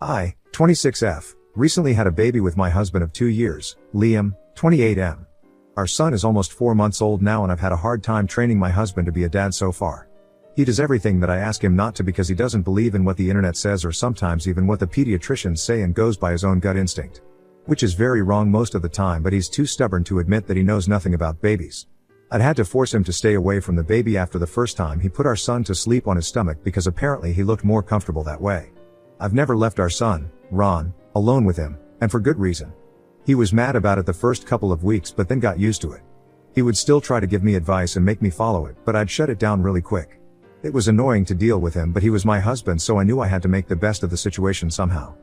I, 26F, recently had a baby with my husband of 2 years, Liam, 28M. Our son is almost 4 months old now and I've had a hard time training my husband to be a dad so far. He does everything that I ask him not to because he doesn't believe in what the internet says or sometimes even what the pediatricians say and goes by his own gut instinct. Which is very wrong most of the time, but he's too stubborn to admit that he knows nothing about babies. I'd had to force him to stay away from the baby after the first time he put our son to sleep on his stomach because apparently he looked more comfortable that way. I've never left our son, Ron, alone with him, and for good reason. He was mad about it the first couple of weeks but then got used to it. He would still try to give me advice and make me follow it, but I'd shut it down really quick. It was annoying to deal with him, but he was my husband, so I knew I had to make the best of the situation somehow.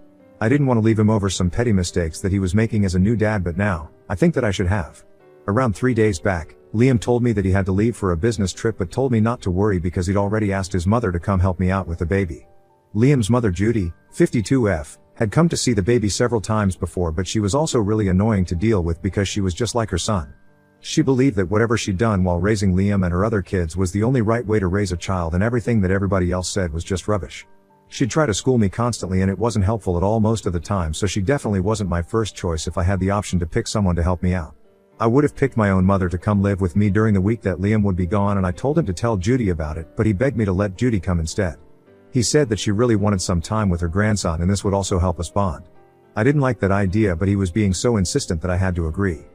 I didn't want to leave him over some petty mistakes that he was making as a new dad, but now, I think that I should have. Around 3 days back, Liam told me that he had to leave for a business trip but told me not to worry because he'd already asked his mother to come help me out with the baby. Liam's mother Judy, 52F, had come to see the baby several times before, but she was also really annoying to deal with because she was just like her son. She believed that whatever she'd done while raising Liam and her other kids was the only right way to raise a child and everything that everybody else said was just rubbish. She'd try to school me constantly and it wasn't helpful at all most of the time, so she definitely wasn't my first choice if I had the option to pick someone to help me out. I would have picked my own mother to come live with me during the week that Liam would be gone, and I told him to tell Judy about it, but he begged me to let Judy come instead. He said that she really wanted some time with her grandson and this would also help us bond. I didn't like that idea, but he was being so insistent that I had to agree.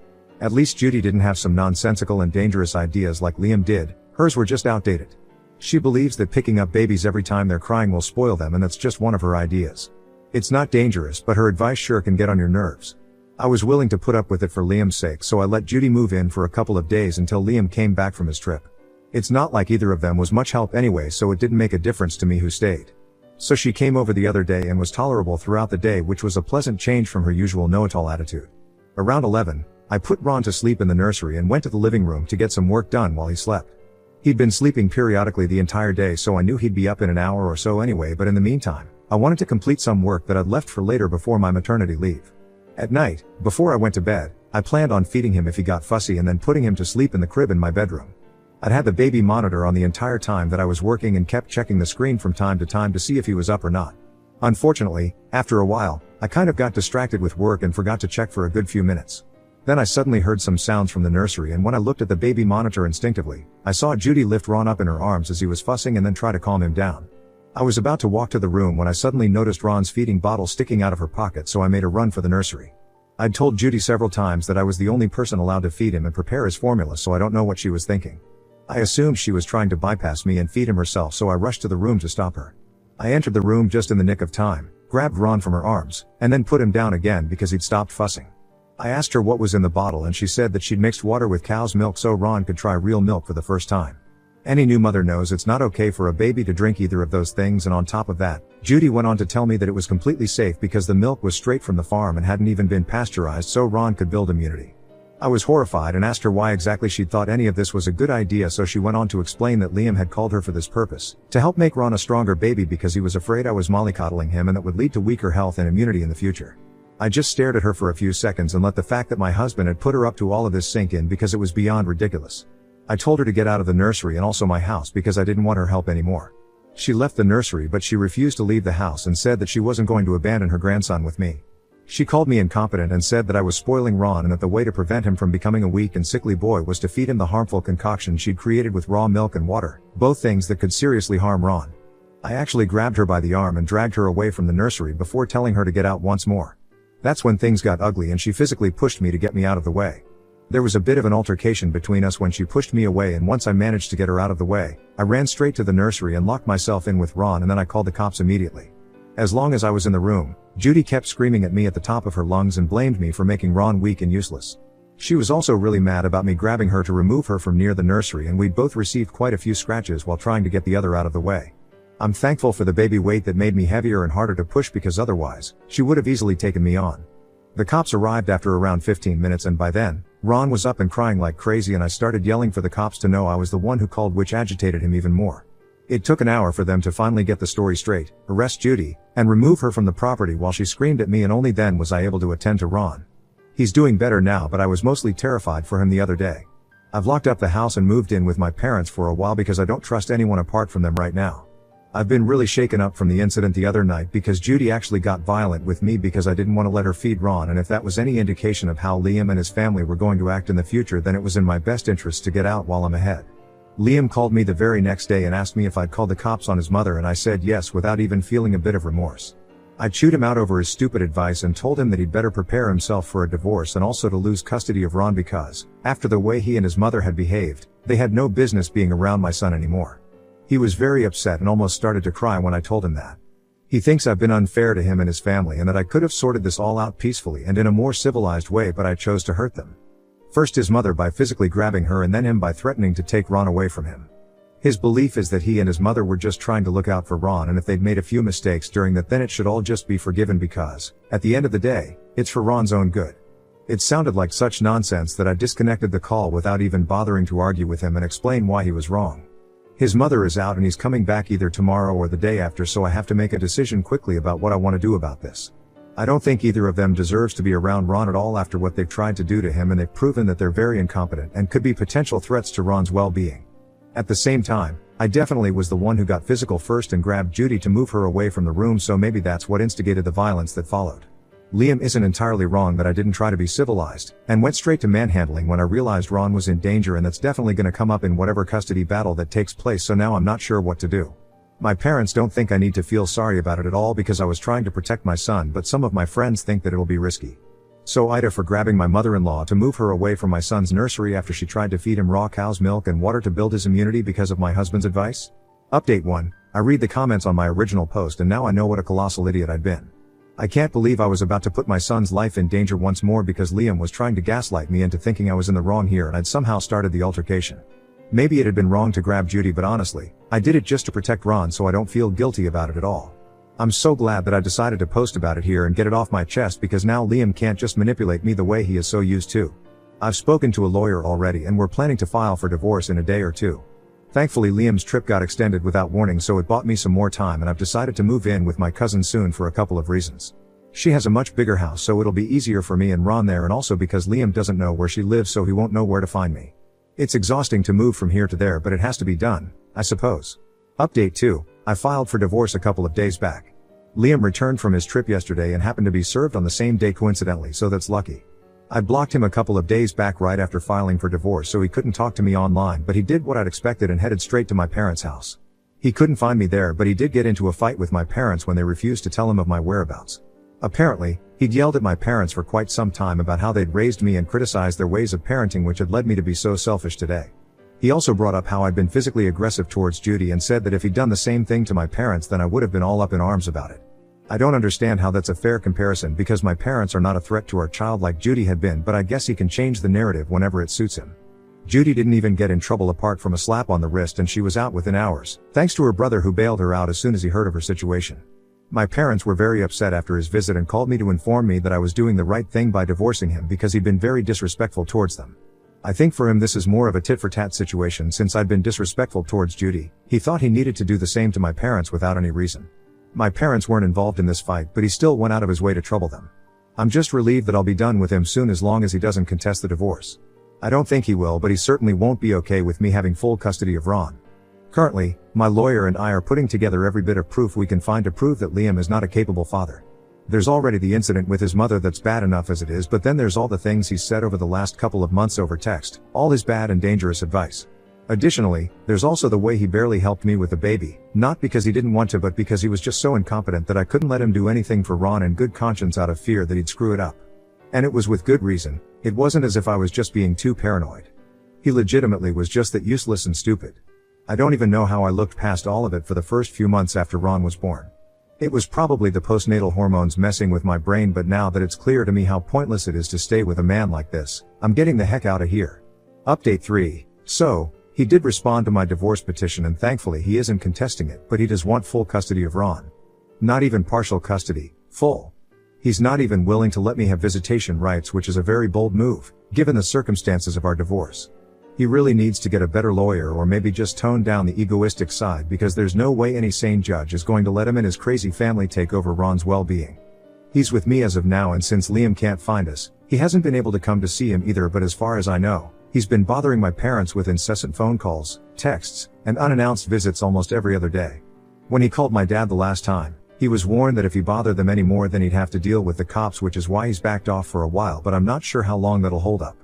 At least Judy didn't have some nonsensical and dangerous ideas like Liam did, hers were just outdated. She believes that picking up babies every time they're crying will spoil them, and that's just one of her ideas. It's not dangerous, but her advice sure can get on your nerves. I was willing to put up with it for Liam's sake, so I let Judy move in for a couple of days until Liam came back from his trip. It's not like either of them was much help anyway, so it didn't make a difference to me who stayed. So she came over the other day and was tolerable throughout the day, which was a pleasant change from her usual know-it-all attitude. Around 11, I put Ron to sleep in the nursery and went to the living room to get some work done while he slept. He'd been sleeping periodically the entire day, so I knew he'd be up in an hour or so anyway, but in the meantime, I wanted to complete some work that I'd left for later before my maternity leave. At night, before I went to bed, I planned on feeding him if he got fussy and then putting him to sleep in the crib in my bedroom. I'd had the baby monitor on the entire time that I was working and kept checking the screen from time to time to see if he was up or not. Unfortunately, after a while, I kind of got distracted with work and forgot to check for a good few minutes. Then I suddenly heard some sounds from the nursery, and when I looked at the baby monitor instinctively, I saw Judy lift Ron up in her arms as he was fussing and then try to calm him down. I was about to walk to the room when I suddenly noticed Ron's feeding bottle sticking out of her pocket, so I made a run for the nursery. I'd told Judy several times that I was the only person allowed to feed him and prepare his formula, so I don't know what she was thinking. I assumed she was trying to bypass me and feed him herself, so I rushed to the room to stop her. I entered the room just in the nick of time, grabbed Ron from her arms, and then put him down again because he'd stopped fussing. I asked her what was in the bottle and she said that she'd mixed water with cow's milk so Ron could try real milk for the first time. Any new mother knows it's not okay for a baby to drink either of those things, and on top of that, Judy went on to tell me that it was completely safe because the milk was straight from the farm and hadn't even been pasteurized, so Ron could build immunity. I was horrified and asked her why exactly she'd thought any of this was a good idea, so she went on to explain that Liam had called her for this purpose, to help make Ron a stronger baby because he was afraid I was mollycoddling him and that would lead to weaker health and immunity in the future. I just stared at her for a few seconds and let the fact that my husband had put her up to all of this sink in because it was beyond ridiculous. I told her to get out of the nursery and also my house because I didn't want her help anymore. She left the nursery, but she refused to leave the house and said that she wasn't going to abandon her grandson with me. She called me incompetent and said that I was spoiling Ron and that the way to prevent him from becoming a weak and sickly boy was to feed him the harmful concoction she'd created with raw milk and water, both things that could seriously harm Ron. I actually grabbed her by the arm and dragged her away from the nursery before telling her to get out once more. That's when things got ugly and she physically pushed me to get me out of the way. There was a bit of an altercation between us when she pushed me away, and once I managed to get her out of the way, I ran straight to the nursery and locked myself in with Ron, and then I called the cops immediately. As long as I was in the room, Judy kept screaming at me at the top of her lungs and blamed me for making Ron weak and useless. She was also really mad about me grabbing her to remove her from near the nursery, and we'd both received quite a few scratches while trying to get the other out of the way. I'm thankful for the baby weight that made me heavier and harder to push, because otherwise, she would have easily taken me on. The cops arrived after around 15 minutes, and by then, Ron was up and crying like crazy, and I started yelling for the cops to know I was the one who called, which agitated him even more. It took an hour for them to finally get the story straight, arrest Judy, and remove her from the property while she screamed at me, and only then was I able to attend to Ron. He's doing better now, but I was mostly terrified for him the other day. I've locked up the house and moved in with my parents for a while because I don't trust anyone apart from them right now. I've been really shaken up from the incident the other night because Judy actually got violent with me because I didn't want to let her feed Ron, and if that was any indication of how Liam and his family were going to act in the future, then it was in my best interest to get out while I'm ahead. Liam called me the very next day and asked me if I'd called the cops on his mother, and I said yes without even feeling a bit of remorse. I chewed him out over his stupid advice and told him that he'd better prepare himself for a divorce and also to lose custody of Ron because, after the way he and his mother had behaved, they had no business being around my son anymore. He was very upset and almost started to cry when I told him that. He thinks I've been unfair to him and his family and that I could have sorted this all out peacefully and in a more civilized way, but I chose to hurt them. First his mother by physically grabbing her and then him by threatening to take Ron away from him. His belief is that he and his mother were just trying to look out for Ron, and if they'd made a few mistakes during that, then it should all just be forgiven because, at the end of the day, it's for Ron's own good. It sounded like such nonsense that I disconnected the call without even bothering to argue with him and explain why he was wrong. His mother is out and he's coming back either tomorrow or the day after, so I have to make a decision quickly about what I want to do about this. I don't think either of them deserves to be around Ron at all after what they've tried to do to him, and they've proven that they're very incompetent and could be potential threats to Ron's well-being. At the same time, I definitely was the one who got physical first and grabbed Judy to move her away from the room, so maybe that's what instigated the violence that followed. Liam isn't entirely wrong that I didn't try to be civilized, and went straight to manhandling when I realized Ron was in danger, and that's definitely gonna come up in whatever custody battle that takes place, so now I'm not sure what to do. My parents don't think I need to feel sorry about it at all because I was trying to protect my son, but some of my friends think that it'll be risky. So Ida for grabbing my mother-in-law to move her away from my son's nursery after she tried to feed him raw cow's milk and water to build his immunity because of my husband's advice? Update 1. I read the comments on my original post and now I know what a colossal idiot I'd been. I can't believe I was about to put my son's life in danger once more because Liam was trying to gaslight me into thinking I was in the wrong here and I'd somehow started the altercation. Maybe it had been wrong to grab Judy, but honestly, I did it just to protect Ron so I don't feel guilty about it at all. I'm so glad that I decided to post about it here and get it off my chest because now Liam can't just manipulate me the way he is so used to. I've spoken to a lawyer already and we're planning to file for divorce in a day or two. Thankfully Liam's trip got extended without warning, so it bought me some more time, and I've decided to move in with my cousin soon for a couple of reasons. She has a much bigger house, so it'll be easier for me and Ron there, and also because Liam doesn't know where she lives, so he won't know where to find me. It's exhausting to move from here to there, but it has to be done, I suppose. Update 2. I filed for divorce a couple of days back. Liam returned from his trip yesterday and happened to be served on the same day coincidentally, so that's lucky. I blocked him a couple of days back right after filing for divorce, so he couldn't talk to me online, but he did what I'd expected and headed straight to my parents' house. He couldn't find me there, but he did get into a fight with my parents when they refused to tell him of my whereabouts. Apparently, he'd yelled at my parents for quite some time about how they'd raised me and criticized their ways of parenting, which had led me to be so selfish today. He also brought up how I'd been physically aggressive towards Judy and said that if he'd done the same thing to my parents, then I would have been all up in arms about it. I don't understand how that's a fair comparison because my parents are not a threat to our child like Judy had been, but I guess he can change the narrative whenever it suits him. Judy didn't even get in trouble apart from a slap on the wrist, and she was out within hours, thanks to her brother who bailed her out as soon as he heard of her situation. My parents were very upset after his visit and called me to inform me that I was doing the right thing by divorcing him because he'd been very disrespectful towards them. I think for him this is more of a tit-for-tat situation since I'd been disrespectful towards Judy. He thought he needed to do the same to my parents without any reason. My parents weren't involved in this fight, but he still went out of his way to trouble them. I'm just relieved that I'll be done with him soon as long as he doesn't contest the divorce. I don't think he will, but he certainly won't be okay with me having full custody of Ron. Currently, my lawyer and I are putting together every bit of proof we can find to prove that Liam is not a capable father. There's already the incident with his mother that's bad enough as it is, but then there's all the things he's said over the last couple of months over text, all his bad and dangerous advice. Additionally, there's also the way he barely helped me with the baby, not because he didn't want to but because he was just so incompetent that I couldn't let him do anything for Ron in good conscience out of fear that he'd screw it up. And it was with good reason. It wasn't as if I was just being too paranoid. He legitimately was just that useless and stupid. I don't even know how I looked past all of it for the first few months after Ron was born. It was probably the postnatal hormones messing with my brain, but now that it's clear to me how pointless it is to stay with a man like this, I'm getting the heck out of here. Update 3. So, he did respond to my divorce petition and thankfully he isn't contesting it, but he does want full custody of Ron. Not even partial custody, full. He's not even willing to let me have visitation rights, which is a very bold move, given the circumstances of our divorce. He really needs to get a better lawyer or maybe just tone down the egoistic side because there's no way any sane judge is going to let him and his crazy family take over Ron's well-being. He's with me as of now, and since Liam can't find us, he hasn't been able to come to see him either, but as far as I know, he's been bothering my parents with incessant phone calls, texts, and unannounced visits almost every other day. When he called my dad the last time, he was warned that if he bothered them anymore then he'd have to deal with the cops, which is why he's backed off for a while, but I'm not sure how long that'll hold up.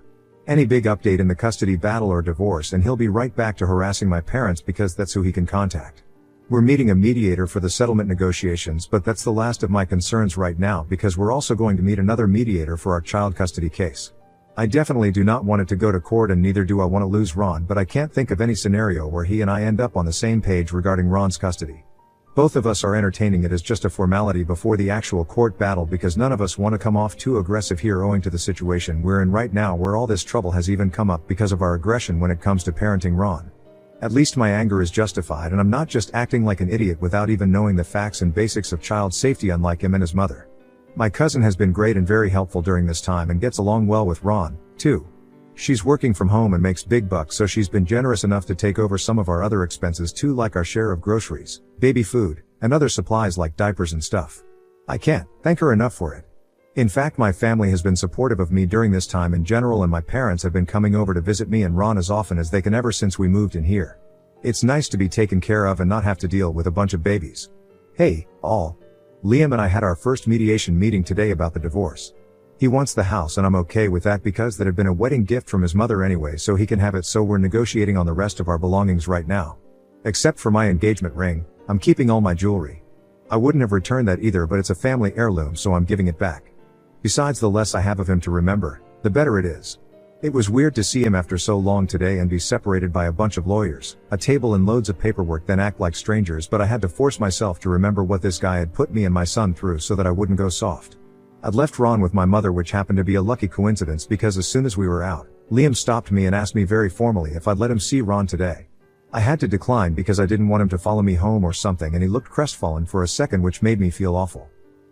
Any big update in the custody battle or divorce and he'll be right back to harassing my parents because that's who he can contact. We're meeting a mediator for the settlement negotiations, but that's the last of my concerns right now because we're also going to meet another mediator for our child custody case. I definitely do not want it to go to court and neither do I want to lose Ron, but I can't think of any scenario where he and I end up on the same page regarding Ron's custody. Both of us are entertaining it as just a formality before the actual court battle because none of us want to come off too aggressive here owing to the situation we're in right now where all this trouble has even come up because of our aggression when it comes to parenting Ron. At least my anger is justified and I'm not just acting like an idiot without even knowing the facts and basics of child safety unlike him and his mother. My cousin has been great and very helpful during this time and gets along well with Ron, too. She's working from home and makes big bucks, so she's been generous enough to take over some of our other expenses too, like our share of groceries, baby food, and other supplies like diapers and stuff. I can't thank her enough for it. In fact, my family has been supportive of me during this time in general, and my parents have been coming over to visit me and Ron as often as they can ever since we moved in here. It's nice to be taken care of and not have to deal with a bunch of babies. Hey, all. Liam and I had our first mediation meeting today about the divorce. He wants the house and I'm okay with that because that had been a wedding gift from his mother anyway, so he can have it, so we're negotiating on the rest of our belongings right now. Except for my engagement ring, I'm keeping all my jewelry. I wouldn't have returned that either, but it's a family heirloom, so I'm giving it back. Besides, the less I have of him to remember, the better it is. It was weird to see him after so long today and be separated by a bunch of lawyers, a table and loads of paperwork, then act like strangers, but I had to force myself to remember what this guy had put me and my son through so that I wouldn't go soft. I'd left Ron with my mother, which happened to be a lucky coincidence because as soon as we were out, Liam stopped me and asked me very formally if I'd let him see Ron today. I had to decline because I didn't want him to follow me home or something, and he looked crestfallen for a second, which made me feel awful.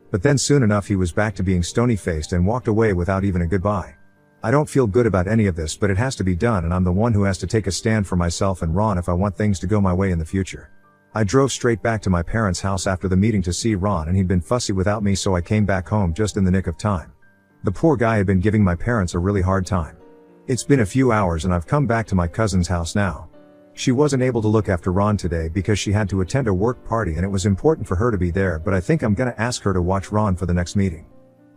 But then soon enough he was back to being stony-faced and walked away without even a goodbye. I don't feel good about any of this, but it has to be done, and I'm the one who has to take a stand for myself and Ron if I want things to go my way in the future. I drove straight back to my parents' house after the meeting to see Ron, and he'd been fussy without me, so I came back home just in the nick of time. The poor guy had been giving my parents a really hard time. It's been a few hours and I've come back to my cousin's house now. She wasn't able to look after Ron today because she had to attend a work party and it was important for her to be there, but I think I'm gonna ask her to watch Ron for the next meeting.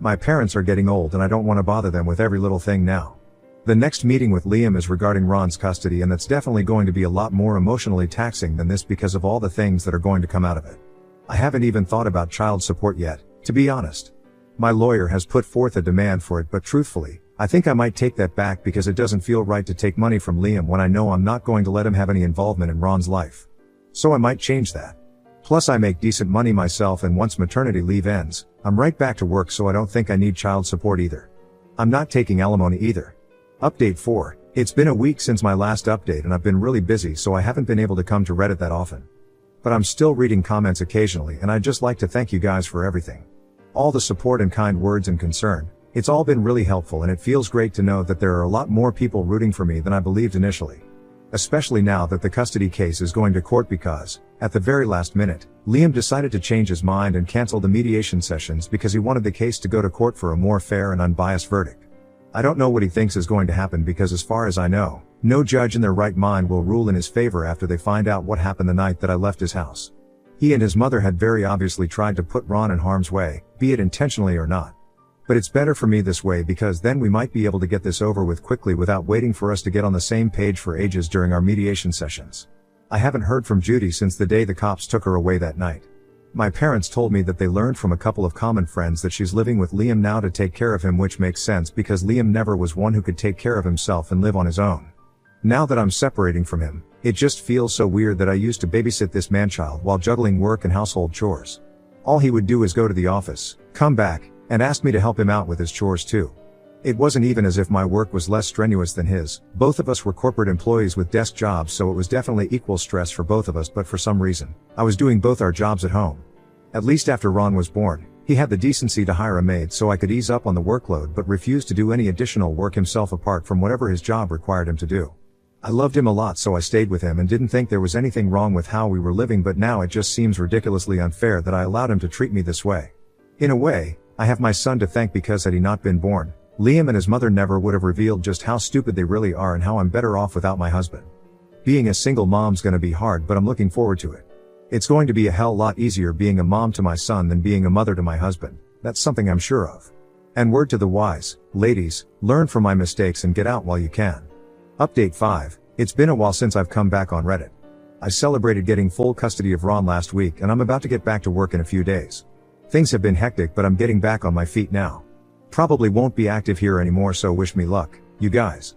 My parents are getting old and I don't want to bother them with every little thing now. The next meeting with Liam is regarding Ron's custody, and that's definitely going to be a lot more emotionally taxing than this because of all the things that are going to come out of it. I haven't even thought about child support yet, to be honest. My lawyer has put forth a demand for it, but truthfully, I think I might take that back because it doesn't feel right to take money from Liam when I know I'm not going to let him have any involvement in Ron's life. So I might change that. Plus I make decent money myself, and once maternity leave ends, I'm right back to work, so I don't think I need child support either. I'm not taking alimony either. Update 4. It's been a week since my last update and I've been really busy, so I haven't been able to come to Reddit that often. But I'm still reading comments occasionally, and I'd just like to thank you guys for everything. All the support and kind words and concern. It's all been really helpful, and it feels great to know that there are a lot more people rooting for me than I believed initially. Especially now that the custody case is going to court because, at the very last minute, Liam decided to change his mind and cancel the mediation sessions because he wanted the case to go to court for a more fair and unbiased verdict. I don't know what he thinks is going to happen because as far as I know, no judge in their right mind will rule in his favor after they find out what happened the night that I left his house. He and his mother had very obviously tried to put Ron in harm's way, be it intentionally or not. But it's better for me this way because then we might be able to get this over with quickly without waiting for us to get on the same page for ages during our mediation sessions. I haven't heard from Judy since the day the cops took her away that night. My parents told me that they learned from a couple of common friends that she's living with Liam now to take care of him, which makes sense because Liam never was one who could take care of himself and live on his own. Now that I'm separating from him, it just feels so weird that I used to babysit this man-child while juggling work and household chores. All he would do is go to the office, come back, and ask me to help him out with his chores too. It wasn't even as if my work was less strenuous than his. Both of us were corporate employees with desk jobs, so it was definitely equal stress for both of us, but for some reason, I was doing both our jobs at home. At least after Ron was born, he had the decency to hire a maid so I could ease up on the workload, but refused to do any additional work himself apart from whatever his job required him to do. I loved him a lot, so I stayed with him and didn't think there was anything wrong with how we were living, but now it just seems ridiculously unfair that I allowed him to treat me this way. In a way, I have my son to thank because had he not been born, Liam and his mother never would have revealed just how stupid they really are and how I'm better off without my husband. Being a single mom's gonna be hard, but I'm looking forward to it. It's going to be a hell lot easier being a mom to my son than being a mother to my husband, that's something I'm sure of. And word to the wise, ladies, learn from my mistakes and get out while you can. Update 5, it's been a while since I've come back on Reddit. I celebrated getting full custody of Ron last week and I'm about to get back to work in a few days. Things have been hectic but I'm getting back on my feet now. Probably won't be active here anymore so wish me luck, you guys.